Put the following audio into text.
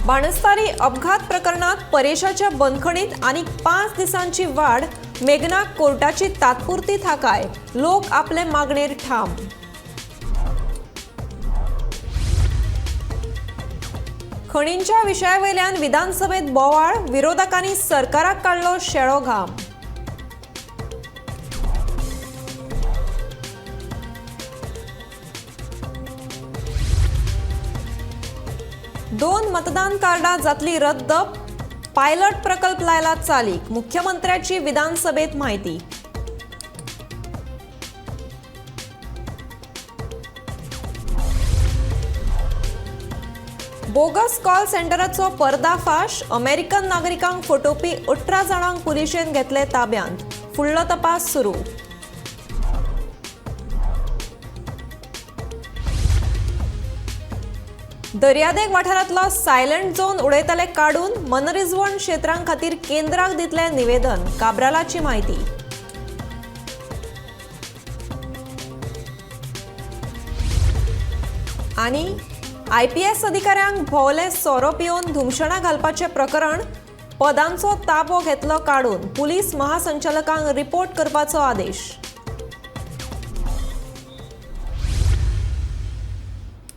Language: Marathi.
बाणस्तारी अपघात प्रकरणात परेशाच्या बंदखणीत आणि 5 दिवसांची वाढ। मेघना कोर्टाची तात्पुरती थाकाय। लोक आपले मागणेर ठाम। खणींच्या विषयावयल्यान विधानसभेत बोवाळ। विरोधकांनी सरकाराक काढलो शेळो घाम। दोन मतदान कार्डा जातली रद्द। पायलट प्रकल्प लायला चालीक। मुख्यमंत्र्याची विधानसभेत माहिती। बोगस कॉल सेंटराचो पर्दाफाश। अमेरिकन नागरिकांक फटोवपी 18 जाणांक पुलिशेन घेतले ताब्यांत। फुडलो तपास सुरू। दर्यादेग वाठारांतलो सायलेंट झोन उडयतले काडून मनरिजवण क्षेत्रां खातीर केंद्राक दितले निवेदन। काब्रालाची माहिती। आणि IPS अधिकाऱ्यांक भोवले सोरो पिवन धुमशणां घालपाचे प्रकरण। पदांचो ताबो घेतलो काडून पुलीस महासंचालकांक रिपोर्ट करपाचो आदेश।